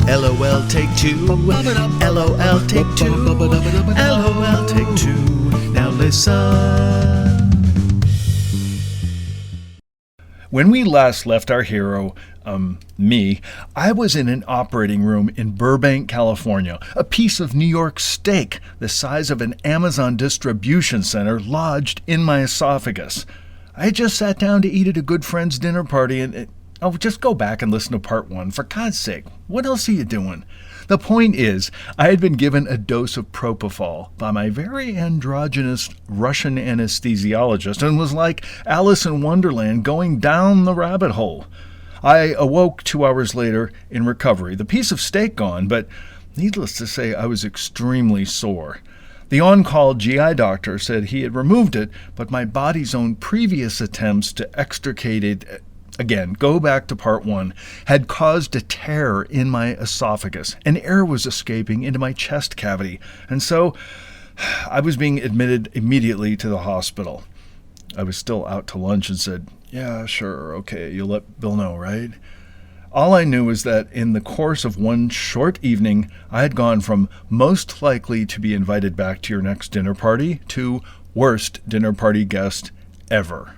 LOL take two. LOL take two. LOL take two. Now listen. When we last left our hero, me, I was in an operating room in Burbank, California. A piece of New York steak the size of an Amazon distribution center lodged in my esophagus. I had just sat down to eat at a good friend's dinner party and just go back and listen to part 1. For God's sake, what else are you doing? The point is, I had been given a dose of propofol by my very androgynous Russian anesthesiologist and was like Alice in Wonderland going down the rabbit hole. I awoke 2 hours later in recovery, the piece of steak gone, but needless to say, I was extremely sore. The on-call GI doctor said he had removed it, but my body's own previous attempts to extricate it, again, go back to part 1, had caused a tear in my esophagus, and air was escaping into my chest cavity, and so I was being admitted immediately to the hospital. I was still out to lunch and said, "Yeah, sure, okay, you'll let Bill know, right?" All I knew was that in the course of one short evening, I had gone from most likely to be invited back to your next dinner party to worst dinner party guest ever.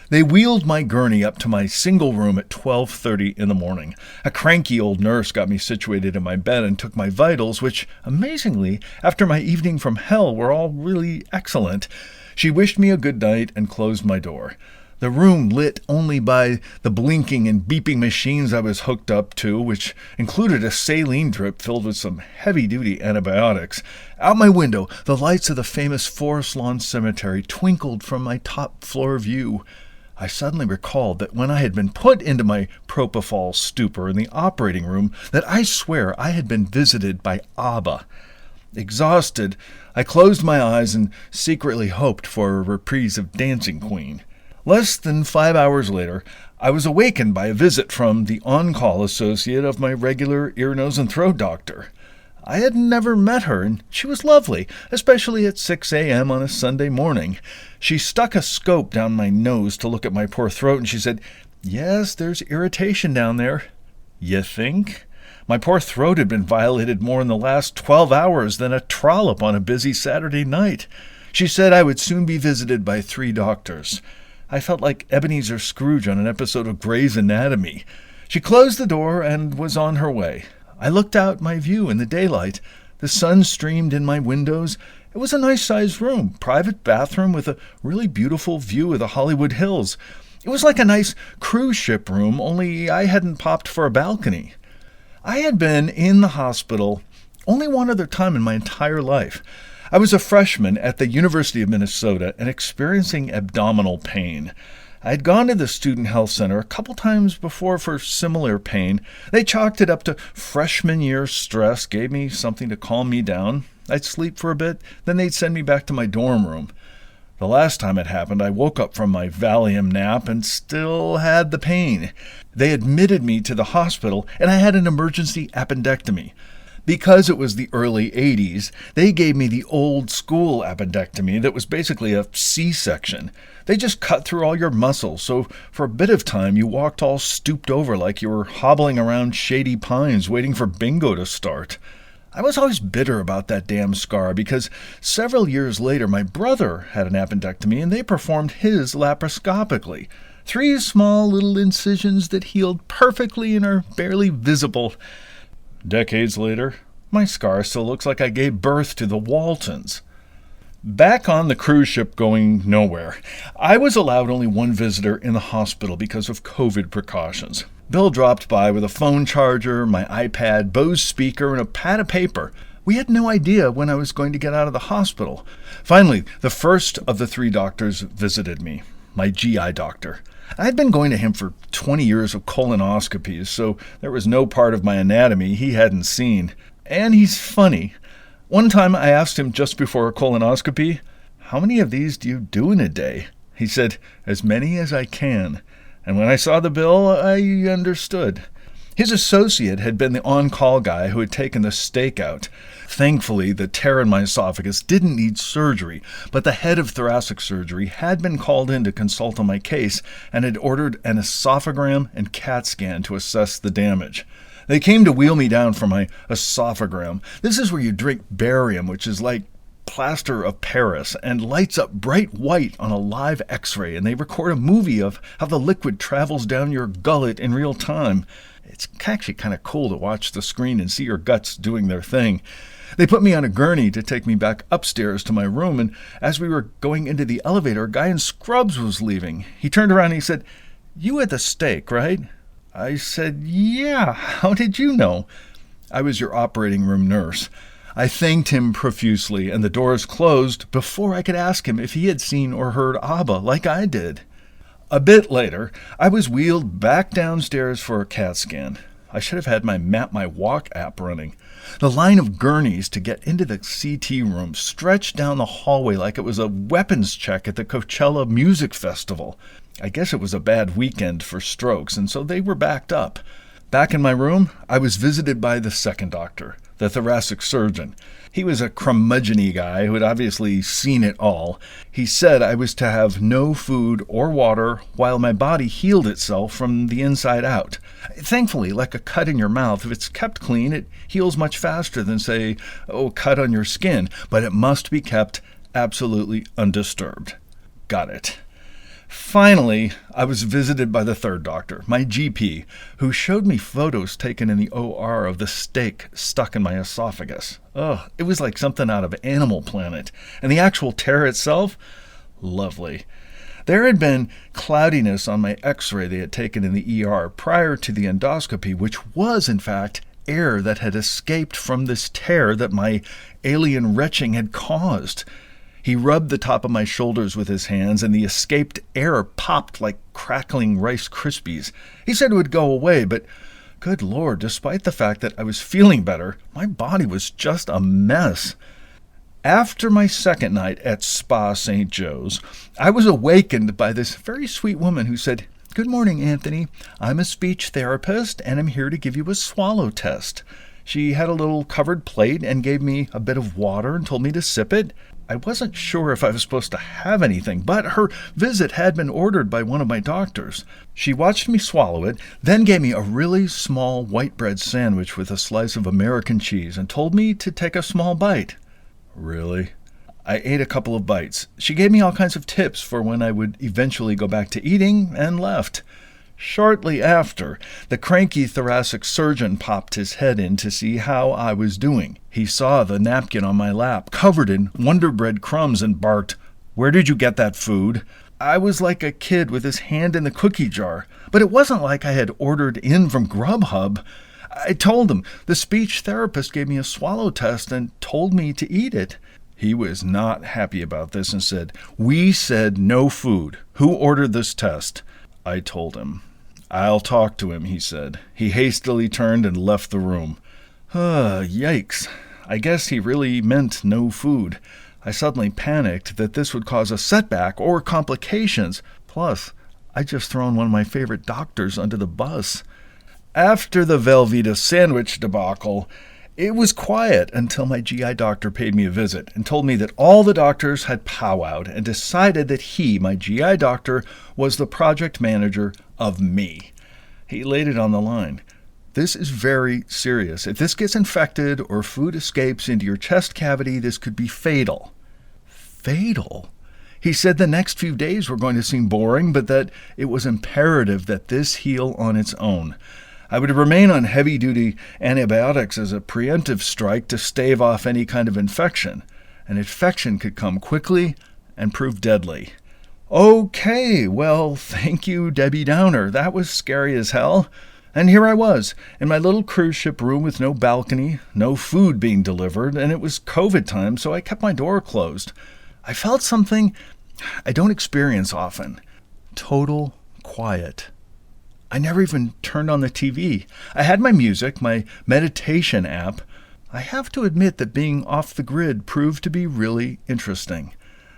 They wheeled my gurney up to my single room at 12:30 in the morning. A cranky old nurse got me situated in my bed and took my vitals, which, amazingly, after my evening from hell, were all really excellent. She wished me a good night and closed my door. The room lit only by the blinking and beeping machines I was hooked up to, which included a saline drip filled with some heavy-duty antibiotics. Out my window, the lights of the famous Forest Lawn Cemetery twinkled from my top-floor view. I suddenly recalled that when I had been put into my propofol stupor in the operating room, that I swear I had been visited by Abba. Exhausted, I closed my eyes and secretly hoped for a reprise of Dancing Queen. Less than 5 hours later, I was awakened by a visit from the on-call associate of my regular ear, nose, and throat doctor. I had never met her, and she was lovely, especially at 6 a.m. on a Sunday morning. She stuck a scope down my nose to look at my poor throat, and she said, "Yes, there's irritation down there." "You think?" My poor throat had been violated more in the last 12 hours than a trollop on a busy Saturday night. She said I would soon be visited by 3 doctors. I felt like Ebenezer Scrooge on an episode of Grey's Anatomy. She closed the door and was on her way. I looked out my view in the daylight. The sun streamed in my windows. It was a nice-sized room, private bathroom with a really beautiful view of the Hollywood Hills. It was like a nice cruise ship room, only I hadn't popped for a balcony. I had been in the hospital only one other time in my entire life. I was a freshman at the University of Minnesota and experiencing abdominal pain. I had gone to the student health center a couple times before for similar pain. They chalked it up to freshman year stress, gave me something to calm me down. I'd sleep for a bit, then they'd send me back to my dorm room. The last time it happened, I woke up from my Valium nap and still had the pain. They admitted me to the hospital, and I had an emergency appendectomy. Because it was the early 80s, they gave me the old-school appendectomy that was basically a C-section. They just cut through all your muscles, so for a bit of time you walked all stooped over like you were hobbling around Shady Pines waiting for bingo to start. I was always bitter about that damn scar because several years later my brother had an appendectomy and they performed his laparoscopically. 3 small little incisions that healed perfectly and are barely visible. Decades later, my scar still looks like I gave birth to the Waltons. Back on the cruise ship going nowhere, I was allowed only one visitor in the hospital because of COVID precautions. Bill dropped by with a phone charger, my iPad, Bose speaker, and a pad of paper. We had no idea when I was going to get out of the hospital. Finally, the first of the 3 doctors visited me, my GI doctor. I had been going to him for 20 years of colonoscopies, so there was no part of my anatomy he hadn't seen. And he's funny. One time I asked him just before a colonoscopy, "How many of these do you do in a day?" He said, "As many as I can." And when I saw the bill, I understood. His associate had been the on-call guy who had taken the steak out. Thankfully, the tear in my esophagus didn't need surgery, but the head of thoracic surgery had been called in to consult on my case and had ordered an esophagram and CAT scan to assess the damage. They came to wheel me down for my esophagram. This is where you drink barium, which is like plaster of Paris, and lights up bright white on a live x-ray, and they record a movie of how the liquid travels down your gullet in real time. It's actually kind of cool to watch the screen and see your guts doing their thing. They put me on a gurney to take me back upstairs to my room, and as we were going into the elevator, a guy in scrubs was leaving. He turned around and he said, "You had the steak, right?" I said, "Yeah, how did you know?" "I was your operating room nurse." I thanked him profusely, and the doors closed before I could ask him if he had seen or heard ABBA like I did. A bit later, I was wheeled back downstairs for a CAT scan. I should have had my Map My Walk app running. The line of gurneys to get into the CT room stretched down the hallway like it was a weapons check at the Coachella Music Festival. I guess it was a bad weekend for strokes, and so they were backed up. Back in my room, I was visited by the second doctor, the thoracic surgeon. He was a curmudgeon-y guy who had obviously seen it all. He said I was to have no food or water while my body healed itself from the inside out. Thankfully, like a cut in your mouth, if it's kept clean, it heals much faster than, say, a cut on your skin, but it must be kept absolutely undisturbed. Got it. Finally, I was visited by the third doctor, my GP, who showed me photos taken in the OR of the steak stuck in my esophagus. It was like something out of Animal Planet. And the actual tear itself? Lovely. There had been cloudiness on my x-ray they had taken in the ER prior to the endoscopy, which was, in fact, air that had escaped from this tear that my alien retching had caused. He rubbed the top of my shoulders with his hands, and the escaped air popped like crackling Rice Krispies. He said it would go away, but good Lord, despite the fact that I was feeling better, my body was just a mess. After my second night at Spa St. Joe's, I was awakened by this very sweet woman who said, "Good morning, Anthony. I'm a speech therapist, and I'm here to give you a swallow test." She had a little covered plate and gave me a bit of water and told me to sip it. I wasn't sure if I was supposed to have anything, but her visit had been ordered by one of my doctors. She watched me swallow it, then gave me a really small white bread sandwich with a slice of American cheese and told me to take a small bite. Really? I ate a couple of bites. She gave me all kinds of tips for when I would eventually go back to eating and left. Shortly after, the cranky thoracic surgeon popped his head in to see how I was doing. He saw the napkin on my lap, covered in Wonder Bread crumbs, and barked, "Where did you get that food?" I was like a kid with his hand in the cookie jar, but it wasn't like I had ordered in from Grubhub. I told him the speech therapist gave me a swallow test and told me to eat it. He was not happy about this and said, "We said no food. Who ordered this test?" I told him. "I'll talk to him," he said. He hastily turned and left the room. Yikes. I guess he really meant no food. I suddenly panicked that this would cause a setback or complications. Plus, I'd just thrown one of my favorite doctors under the bus. After the Velveeta sandwich debacle, it was quiet until my GI doctor paid me a visit and told me that all the doctors had powwowed and decided that he, my GI doctor, was the project manager of me. He laid it on the line. "This is very serious. If this gets infected or food escapes into your chest cavity, this could be fatal." Fatal? He said the next few days were going to seem boring, but that it was imperative that this heal on its own. I would remain on heavy-duty antibiotics as a preemptive strike to stave off any kind of infection. An infection could come quickly and prove deadly. Okay, well, thank you, Debbie Downer. That was scary as hell. And here I was, in my little cruise ship room with no balcony, no food being delivered, and it was COVID time, so I kept my door closed. I felt something I don't experience often. Total quiet. I never even turned on the TV. I had my music, my meditation app. I have to admit that being off the grid proved to be really interesting.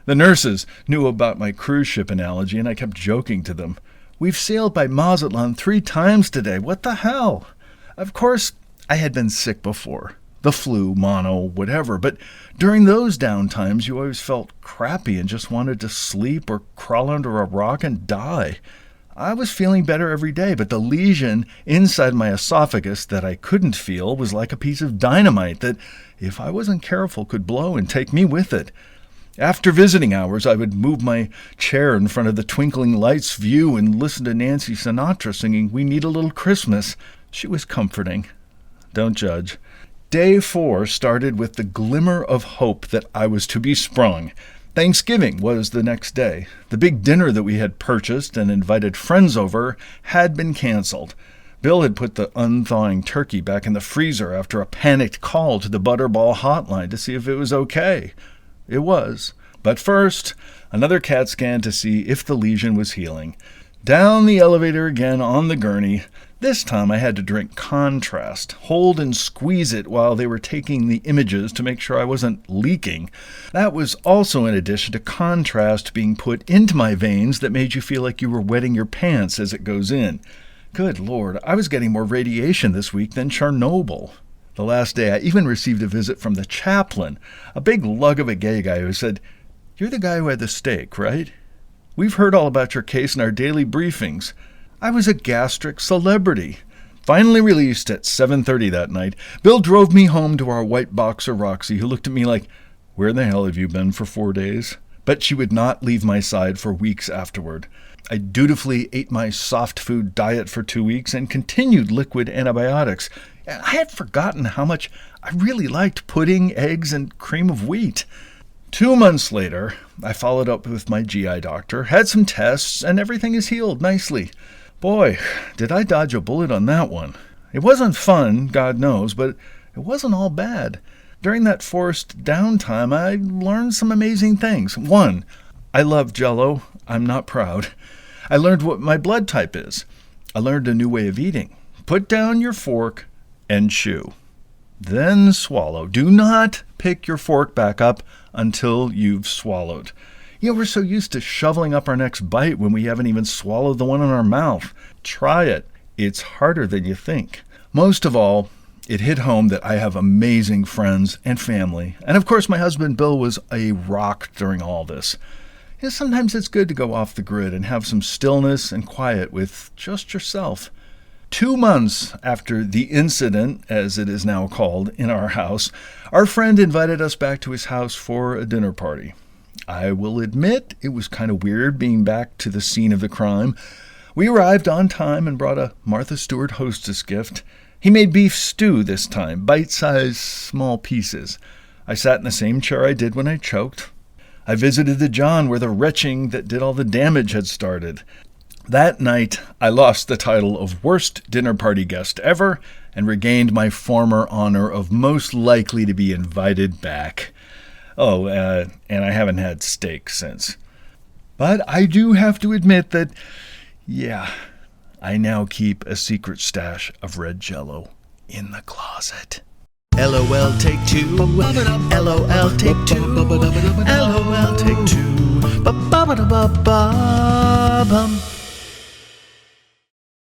The nurses knew about my cruise ship analogy, and I kept joking to them. "We've sailed by Mazatlan 3 times today. What the hell?" Of course, I had been sick before. The flu, mono, whatever. But during those down times, you always felt crappy and just wanted to sleep or crawl under a rock and die. I was feeling better every day, but the lesion inside my esophagus that I couldn't feel was like a piece of dynamite that, if I wasn't careful, could blow and take me with it. After visiting hours, I would move my chair in front of the twinkling lights view and listen to Nancy Sinatra singing "We Need a Little Christmas." She was comforting. Don't judge. Day 4 started with the glimmer of hope that I was to be sprung. Thanksgiving was the next day. The big dinner that we had purchased and invited friends over had been canceled. Bill had put the unthawing turkey back in the freezer after a panicked call to the Butterball hotline to see if it was okay. It was. But first, another CAT scan to see if the lesion was healing. Down the elevator again on the gurney. This time I had to drink Contrast, hold and squeeze it while they were taking the images to make sure I wasn't leaking. That was also in addition to Contrast being put into my veins that made you feel like you were wetting your pants as it goes in. Good Lord, I was getting more radiation this week than Chernobyl. The last day, I even received a visit from the chaplain, a big lug of a gay guy who said, "You're the guy who had the steak, right? We've heard all about your case in our daily briefings." I was a gastric celebrity. Finally released at 7:30 that night, Bill drove me home to our white boxer Roxy, who looked at me like, "Where the hell have you been for 4 days?" But she would not leave my side for weeks afterward. I dutifully ate my soft food diet for 2 weeks and continued liquid antibiotics. I had forgotten how much I really liked pudding, eggs, and cream of wheat. 2 months later, I followed up with my GI doctor, had some tests, and everything is healed nicely. Boy, did I dodge a bullet on that one. It wasn't fun, God knows, but it wasn't all bad. During that forced downtime, I learned some amazing things. 1, I love Jell-O. I'm not proud. I learned what my blood type is. I learned a new way of eating. Put down your fork and chew. Then swallow. Do not pick your fork back up until you've swallowed. We're so used to shoveling up our next bite when we haven't even swallowed the one in our mouth. Try it. It's harder than you think. Most of all, it hit home that I have amazing friends and family. And of course, my husband Bill was a rock during all this. Sometimes it's good to go off the grid and have some stillness and quiet with just yourself. 2 months after the incident, as it is now called, in our house, our friend invited us back to his house for a dinner party. I will admit it was kind of weird being back to the scene of the crime. We arrived on time and brought a Martha Stewart hostess gift. He made beef stew this time, bite-sized small pieces. I sat in the same chair I did when I choked. I visited the John where the retching that did all the damage had started. That night, I lost the title of worst dinner party guest ever and regained my former honor of most likely to be invited back. And I haven't had steak since. But I do have to admit that, I now keep a secret stash of red Jell-O in the closet. LOL take 2. LOL take 2. LOL take 2.